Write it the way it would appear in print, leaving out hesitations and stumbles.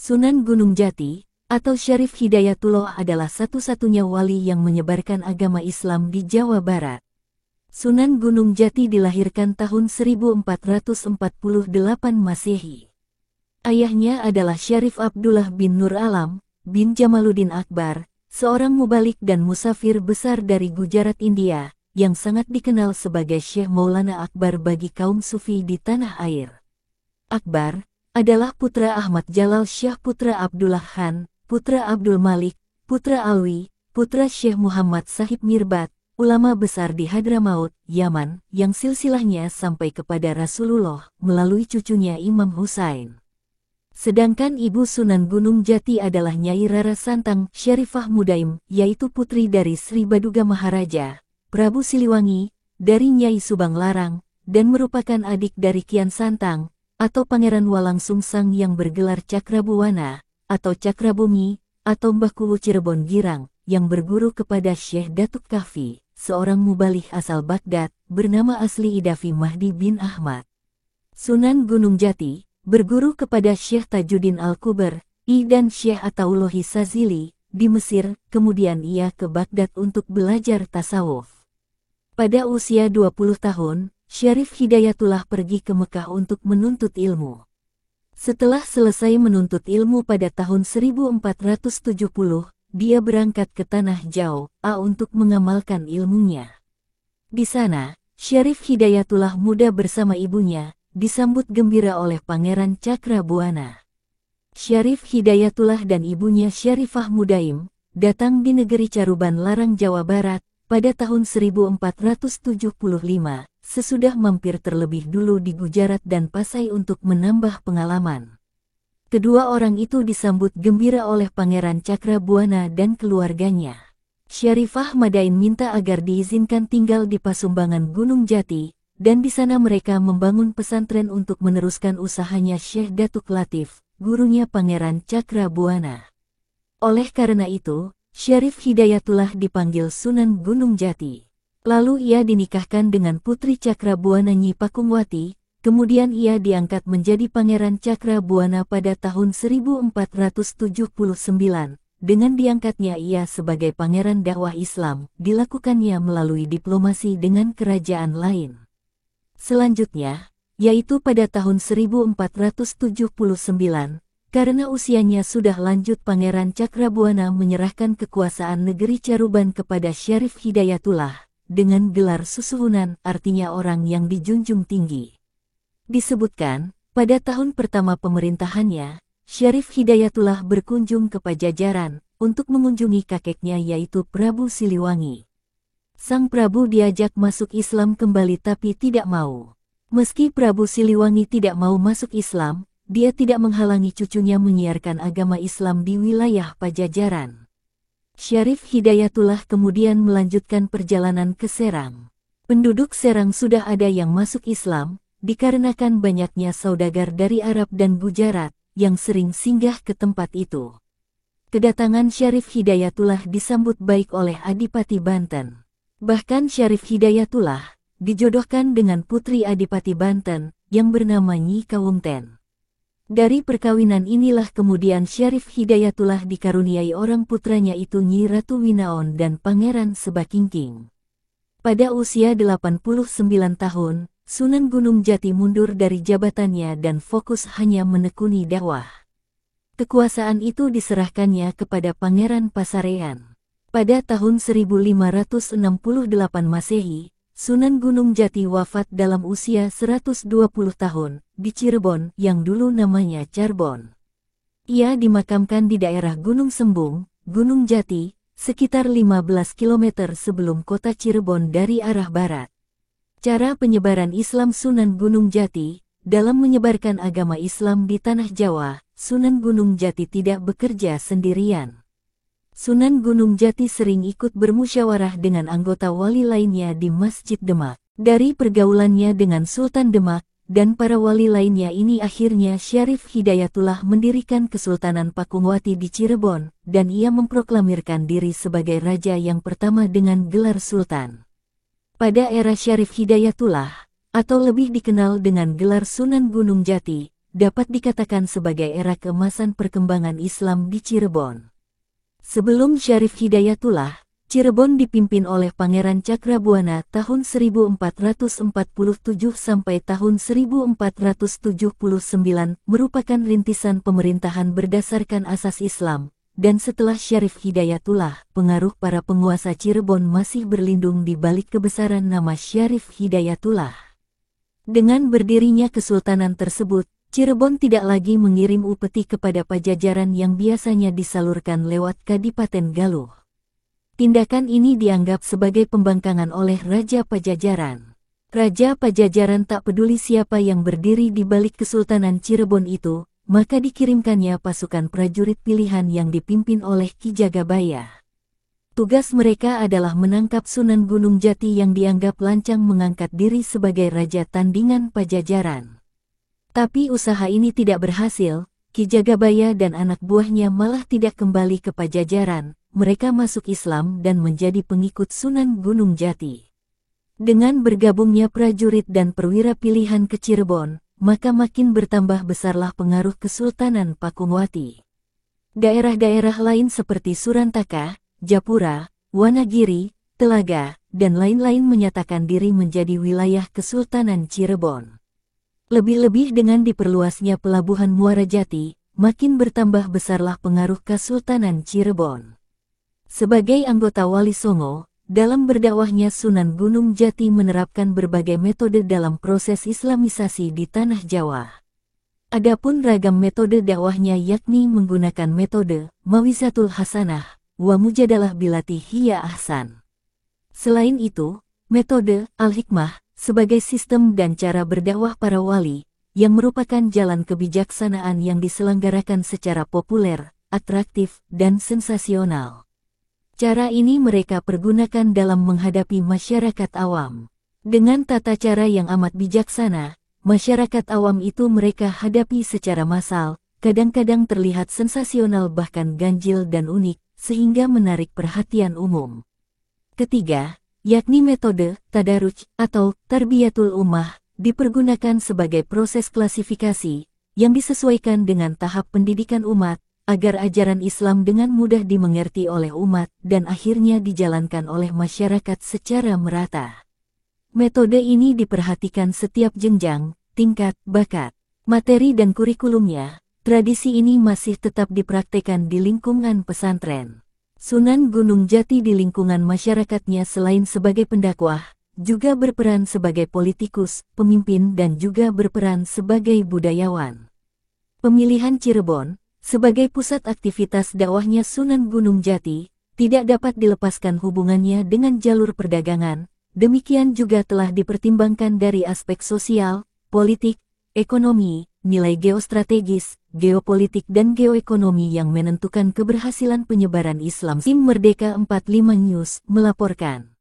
Sunan Gunung Jati, atau Syarif Hidayatullah adalah satu-satunya wali yang menyebarkan agama Islam di Jawa Barat. Sunan Gunung Jati dilahirkan tahun 1448 Masehi. Ayahnya adalah Syarif Abdullah bin Nur Alam, bin Jamaluddin Akbar, seorang mubalik dan musafir besar dari Gujarat, India, yang sangat dikenal sebagai Syekh Maulana Akbar bagi kaum sufi di tanah air. Akbar adalah putra Ahmad Jalal Syah, putra Abdullah Khan, putra Abdul Malik, putra Alwi, putra Syekh Muhammad Sahib Mirbat, ulama besar di Hadramaut, Yaman, yang silsilahnya sampai kepada Rasulullah melalui cucunya Imam Husain. Sedangkan ibu Sunan Gunung Jati adalah Nyai Rara Santang Syarifah Mudaim, yaitu putri dari Sri Baduga Maharaja, Prabu Siliwangi, dari Nyai Subang Larang, dan merupakan adik dari Kian Santang, atau Pangeran Walangsungsang yang bergelar Cakrabuwana, atau Cakrabumi, atau Mbah Kuwu Cirebon Girang, yang berguru kepada Syekh Datuk Kahfi, seorang mubalih asal Baghdad, bernama asli Idafi Mahdi bin Ahmad. Sunan Gunung Jati berguru kepada Syekh Tajuddin Al-Kuber, dan Syekh Ataullahi Sazili, di Mesir, kemudian ia ke Baghdad untuk belajar tasawuf. Pada usia 20 tahun, Syarif Hidayatullah pergi ke Mekah untuk menuntut ilmu. Setelah selesai menuntut ilmu pada tahun 1470, dia berangkat ke Tanah Jau untuk mengamalkan ilmunya. Di sana, Syarif Hidayatullah muda bersama ibunya, disambut gembira oleh Pangeran Cakrabuana. Syarif Hidayatullah dan ibunya Syarifah Mudaim datang di negeri Caruban Larang, Jawa Barat, pada tahun 1475, sesudah mampir terlebih dulu di Gujarat dan Pasai untuk menambah pengalaman. Kedua orang itu disambut gembira oleh Pangeran Cakrabuana dan keluarganya. Syarifah Madain minta agar diizinkan tinggal di Pasumbangan Gunung Jati, dan di sana mereka membangun pesantren untuk meneruskan usahanya Syekh Datuk Latif, gurunya Pangeran Cakrabuana. Oleh karena itu, Syarif Hidayatullah dipanggil Sunan Gunung Jati. Lalu ia dinikahkan dengan Putri Cakrabuana Nyi Pakungwati, kemudian ia diangkat menjadi Pangeran Cakrabuana pada tahun 1479. Dengan diangkatnya ia sebagai Pangeran Dakwah Islam, dilakukannya melalui diplomasi dengan kerajaan lain. Selanjutnya, yaitu pada tahun 1479, karena usianya sudah lanjut, Pangeran Cakrabuana menyerahkan kekuasaan negeri Caruban kepada Syarif Hidayatullah, dengan gelar Susuhunan, artinya orang yang dijunjung tinggi. Disebutkan, pada tahun pertama pemerintahannya, Syarif Hidayatullah berkunjung ke Pajajaran, untuk mengunjungi kakeknya yaitu Prabu Siliwangi. Sang Prabu diajak masuk Islam kembali tapi tidak mau. Meski Prabu Siliwangi tidak mau masuk Islam, dia tidak menghalangi cucunya menyiarkan agama Islam di wilayah Pajajaran. Syarif Hidayatullah kemudian melanjutkan perjalanan ke Serang. Penduduk Serang sudah ada yang masuk Islam, dikarenakan banyaknya saudagar dari Arab dan Gujarat, yang sering singgah ke tempat itu. Kedatangan Syarif Hidayatullah disambut baik oleh Adipati Banten. Bahkan Syarif Hidayatullah dijodohkan dengan putri Adipati Banten, yang bernama Nyi Kawungten. Dari perkawinan inilah kemudian Syarif Hidayatullah dikaruniai orang putranya itu Nyi Ratu Winaon dan Pangeran Sebakingking. Pada usia 89 tahun, Sunan Gunung Jati mundur dari jabatannya dan fokus hanya menekuni dakwah. Kekuasaan itu diserahkannya kepada Pangeran Pasarean. Pada tahun 1568 Masehi, Sunan Gunung Jati wafat dalam usia 120 tahun, di Cirebon, yang dulu namanya Carbon. Ia dimakamkan di daerah Gunung Sembung, Gunung Jati, sekitar 15 km sebelum kota Cirebon dari arah barat. Cara penyebaran Islam Sunan Gunung Jati, dalam menyebarkan agama Islam di Tanah Jawa, Sunan Gunung Jati tidak bekerja sendirian. Sunan Gunung Jati sering ikut bermusyawarah dengan anggota wali lainnya di Masjid Demak. Dari pergaulannya dengan Sultan Demak dan para wali lainnya ini akhirnya Syarif Hidayatullah mendirikan Kesultanan Pakungwati di Cirebon, dan ia memproklamirkan diri sebagai raja yang pertama dengan gelar Sultan. Pada era Syarif Hidayatullah, atau lebih dikenal dengan gelar Sunan Gunung Jati, dapat dikatakan sebagai era keemasan perkembangan Islam di Cirebon. Sebelum Syarif Hidayatullah, Cirebon dipimpin oleh Pangeran Cakrabuana tahun 1447 sampai tahun 1479 merupakan rintisan pemerintahan berdasarkan asas Islam, dan setelah Syarif Hidayatullah, pengaruh para penguasa Cirebon masih berlindung di balik kebesaran nama Syarif Hidayatullah. Dengan berdirinya kesultanan tersebut, Cirebon tidak lagi mengirim upeti kepada Pajajaran yang biasanya disalurkan lewat Kadipaten Galuh. Tindakan ini dianggap sebagai pembangkangan oleh Raja Pajajaran. Raja Pajajaran tak peduli siapa yang berdiri di balik Kesultanan Cirebon itu, maka dikirimkannya pasukan prajurit pilihan yang dipimpin oleh Ki Jagabaya. Tugas mereka adalah menangkap Sunan Gunung Jati yang dianggap lancang mengangkat diri sebagai raja tandingan Pajajaran. Tapi usaha ini tidak berhasil, Ki Jagabaya dan anak buahnya malah tidak kembali ke Pajajaran. Mereka masuk Islam dan menjadi pengikut Sunan Gunung Jati. Dengan bergabungnya prajurit dan perwira pilihan ke Cirebon, maka makin bertambah besarlah pengaruh Kesultanan Pakuwati. Daerah-daerah lain seperti Surantaka, Japura, Wanagiri, Telaga, dan lain-lain menyatakan diri menjadi wilayah Kesultanan Cirebon. Lebih-lebih dengan diperluasnya pelabuhan Muara Jati, makin bertambah besarlah pengaruh Kesultanan Cirebon. Sebagai anggota Wali Songo, dalam berdakwahnya Sunan Gunung Jati menerapkan berbagai metode dalam proses Islamisasi di Tanah Jawa. Adapun ragam metode dakwahnya yakni menggunakan metode Mawizatul Hasanah, wa Mujadalah Bilati Hiya Ahsan. Selain itu, metode Al-Hikmah sebagai sistem dan cara berdakwah para wali, yang merupakan jalan kebijaksanaan yang diselenggarakan secara populer, atraktif, dan sensasional. Cara ini mereka pergunakan dalam menghadapi masyarakat awam. Dengan tata cara yang amat bijaksana, masyarakat awam itu mereka hadapi secara massal, kadang-kadang terlihat sensasional bahkan ganjil dan unik, sehingga menarik perhatian umum. Ketiga, yakni metode Tadaruj atau Tarbiyatul Ummah, dipergunakan sebagai proses klasifikasi, yang disesuaikan dengan tahap pendidikan umat, agar ajaran Islam dengan mudah dimengerti oleh umat dan akhirnya dijalankan oleh masyarakat secara merata. Metode ini diperhatikan setiap jenjang, tingkat, bakat, materi dan kurikulumnya. Tradisi ini masih tetap dipraktekkan di lingkungan pesantren. Sunan Gunung Jati di lingkungan masyarakatnya selain sebagai pendakwah, juga berperan sebagai politikus, pemimpin dan juga berperan sebagai budayawan. Pemilihan Cirebon sebagai pusat aktivitas dakwahnya Sunan Gunung Jati, tidak dapat dilepaskan hubungannya dengan jalur perdagangan, demikian juga telah dipertimbangkan dari aspek sosial, politik, ekonomi, nilai geostrategis, geopolitik dan geoekonomi yang menentukan keberhasilan penyebaran Islam. Tim Merdeka 45 News melaporkan.